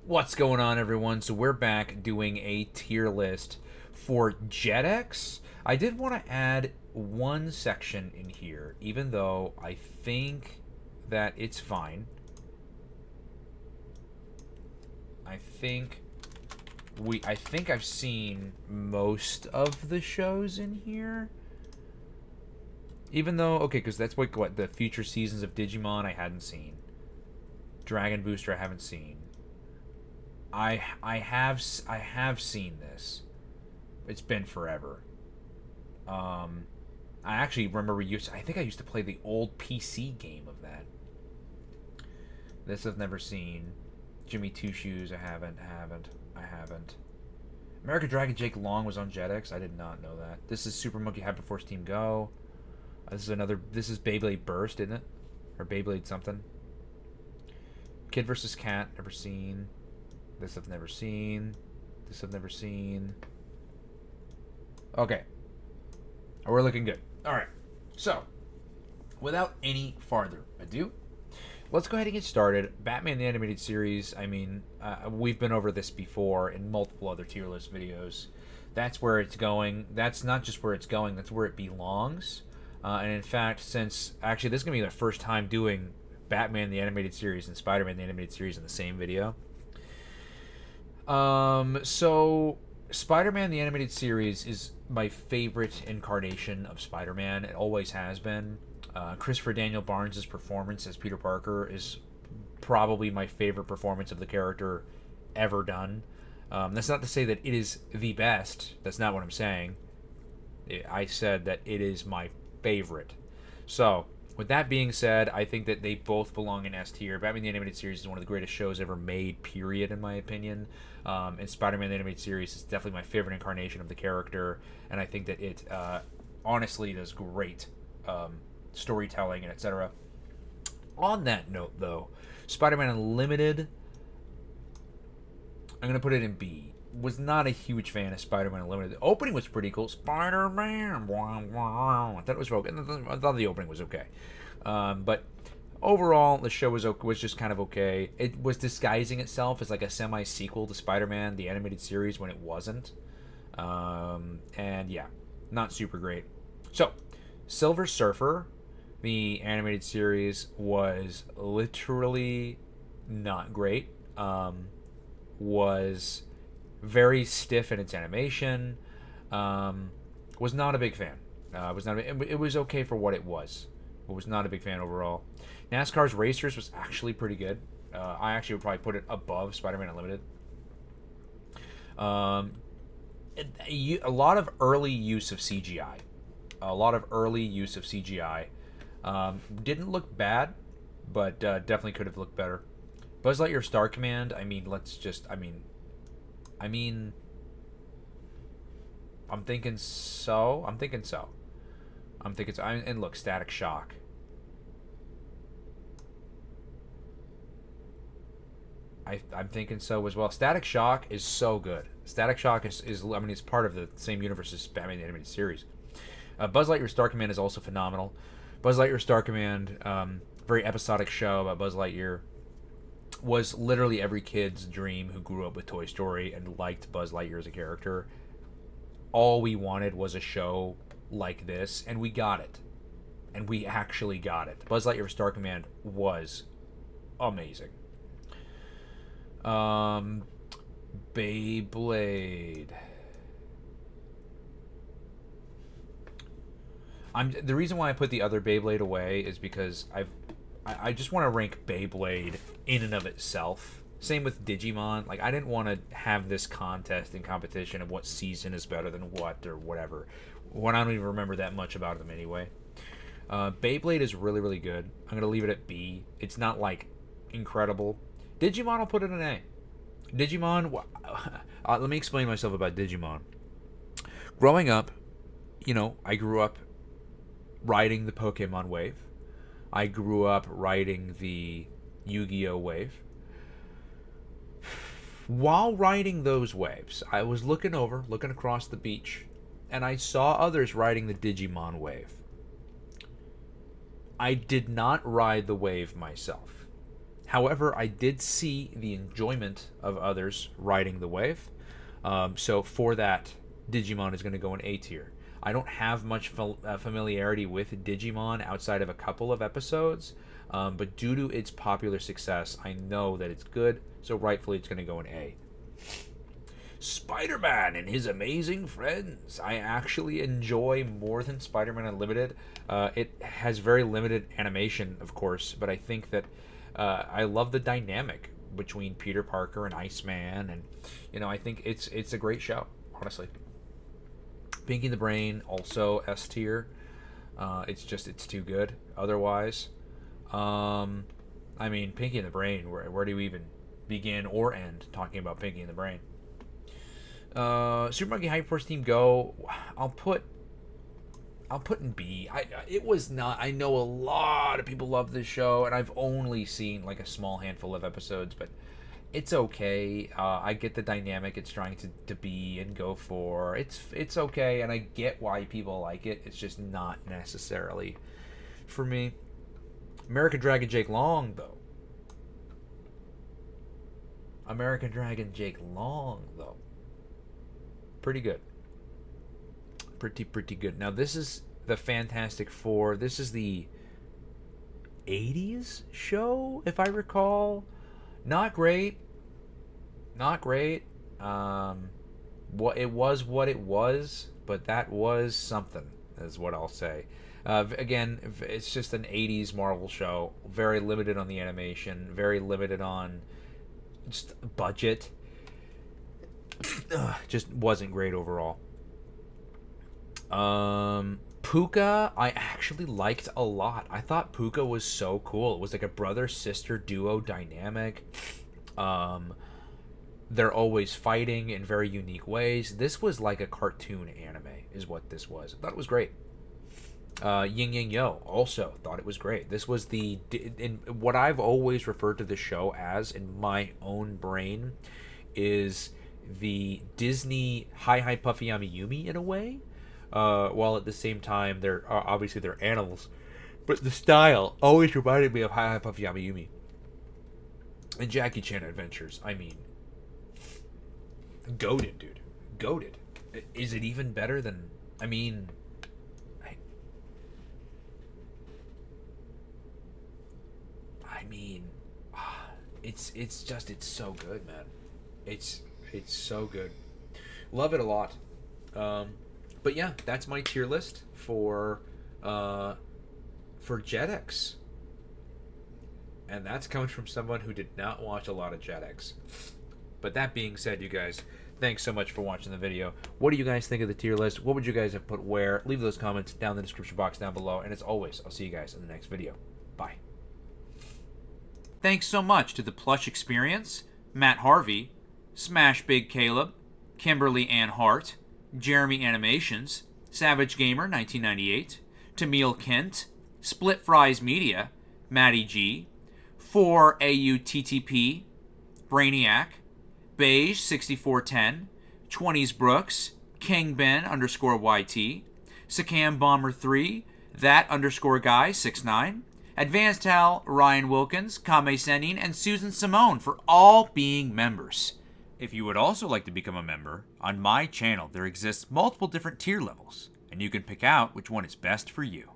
What's going on, everyone? So we're back doing a tier list for Jetix. I did want to add one section in here, even though I think that it's fine. I think I've seen most of the shows in here. Even though, okay, because that's what the future seasons of Digimon I hadn't seen. Dragon Booster I haven't seen. I have seen this. It's been forever. I actually remember I think I used to play the old PC game of that. This I've never seen. Jimmy Two Shoes I haven't. American Dragon Jake Long was on Jetix. I did not know that. This is Super Monkey Hyperforce Team Go. This is Beyblade Burst, isn't it? Or Beyblade something. Kid vs. Cat, never seen. This I've never seen. This I've never seen. Okay. We're looking good. Alright. So, without any farther ado, let's go ahead and get started. Batman the Animated Series, I mean, we've been over this before in multiple other tier list videos. That's where it's going. That's not just where it's going, that's where it belongs. And in fact, actually this is going to be the first time doing Batman the Animated Series and Spider-Man the Animated Series in the same video. So Spider-Man the Animated Series is my favorite incarnation of Spider-Man. It always has been. Christopher Daniel Barnes' performance as Peter Parker is probably my favorite performance of the character ever done. That's not to say that it is the best. That's not what I'm saying. I said that it is my favorite. So, with that being said, I think that they both belong in S tier. Batman the Animated Series is one of the greatest shows ever made, period, in my opinion. And Spider-Man the Animated Series is definitely my favorite incarnation of the character. And I think that it honestly does great storytelling and etc. On that note, though, Spider-Man Unlimited, I'm going to put it in B. Was not a huge fan of Spider-Man Unlimited. The opening was pretty cool. Spider-Man. I thought it was okay. I thought the opening was okay. But overall, the show was just kind of okay. It was disguising itself as like a semi-sequel to Spider-Man, the animated series, when it wasn't. And yeah, not super great. So, Silver Surfer, the animated series, was literally not great. Was very stiff in its animation. Was not a big fan. It was okay for what it was. But was not a big fan overall. NASCAR's Racers was actually pretty good. I actually would probably put it above Spider-Man Unlimited. A lot of early use of CGI. Didn't look bad, but definitely could have looked better. Buzz Lightyear Star Command, I'm thinking so. And look, Static Shock. I'm thinking so as well. Static Shock is so good. Static Shock is it's part of the same universe as Batman the Animated Series. Buzz Lightyear Star Command is also phenomenal. Buzz Lightyear Star Command, very episodic show about Buzz Lightyear. Was literally every kid's dream who grew up with Toy Story and liked Buzz Lightyear as a character. All we wanted was a show like this, and we got it. And we actually got it. Buzz Lightyear Star Command was amazing. Beyblade. The reason why I put the other Beyblade away is because I just want to rank Beyblade in and of itself. Same with Digimon. Like, I didn't want to have this contest and competition of what season is better than what or whatever, when I don't even remember that much about them anyway. Beyblade is really, really good. I'm going to leave it at B. It's not, like, incredible. Digimon, I'll put it in A. Digimon, let me explain myself about Digimon. Growing up, I grew up riding the Pokemon wave. I grew up riding the Yu-Gi-Oh! Wave. While riding those waves, I was looking across the beach, and I saw others riding the Digimon wave. I did not ride the wave myself. However, I did see the enjoyment of others riding the wave. So for that, Digimon is going to go in A tier. I don't have much familiarity with Digimon outside of a couple of episodes, but due to its popular success, I know that it's good, so rightfully it's going to go in A. Spider-Man and His Amazing Friends. I actually enjoy more than Spider-Man Unlimited. It has very limited animation, of course, but I think that I love the dynamic between Peter Parker and Iceman, and I think it's a great show, honestly. Pinky and the Brain, also S tier. It's too good otherwise. I mean, Pinky and the Brain, where do you even begin or end talking about Pinky and the Brain? Super Monkey Hyperforce Team Go, I'll put in B. It was not. I know a lot of people love this show, and I've only seen like a small handful of episodes, but it's okay. I get the dynamic it's trying to be and go for. It's okay, and I get why people like it. It's just not necessarily for me. American Dragon Jake Long, though. American Dragon Jake Long, though. Pretty good. Pretty good. Now, this is the Fantastic Four. This is the 80s show, if I recall. Not great. What it was, but that was something, is what I'll say. Again, it's just an 80s Marvel show. Very limited on the animation. Very limited on just budget. Just wasn't great overall. Puka, I actually liked a lot. I thought Puka was so cool. It was like a brother-sister duo dynamic. They're always fighting in very unique ways. This was like a cartoon anime, is what this was. I thought it was great. Yin Yang Yo, also thought it was great. This was in what I've always referred to the show as in my own brain is the Disney Hi Puffy Yumi in a way, while at the same time they're animals, but the style always reminded me of Hi Puffy Yumi and Jackie Chan Adventures. I mean, goated, dude, goated. Is it even better than? I mean, it's so good, man. It's so good. Love it a lot. But yeah, that's my tier list for Jetix. And that's coming from someone who did not watch a lot of Jetix. But that being said, you guys, thanks so much for watching the video. What do you guys think of the tier list? What would you guys have put where? Leave those comments down in the description box down below. And as always, I'll see you guys in the next video. Bye. Thanks so much to The Plush Experience, Matt Harvey, Smash Big Caleb, Kimberly Ann Hart, Jeremy Animations, Savage Gamer 1998, Tamil Kent, Split Fries Media, Matty G, 4AUTTP, Brainiac, Beige 6410, 20s Brooks, King Ben _YT, Sakam Bomber 3, That _Guy 69, Advanced Hal, Ryan Wilkins, Kame Senin, and Susan Simone for all being members. If you would also like to become a member, on my channel there exists multiple different tier levels, and you can pick out which one is best for you.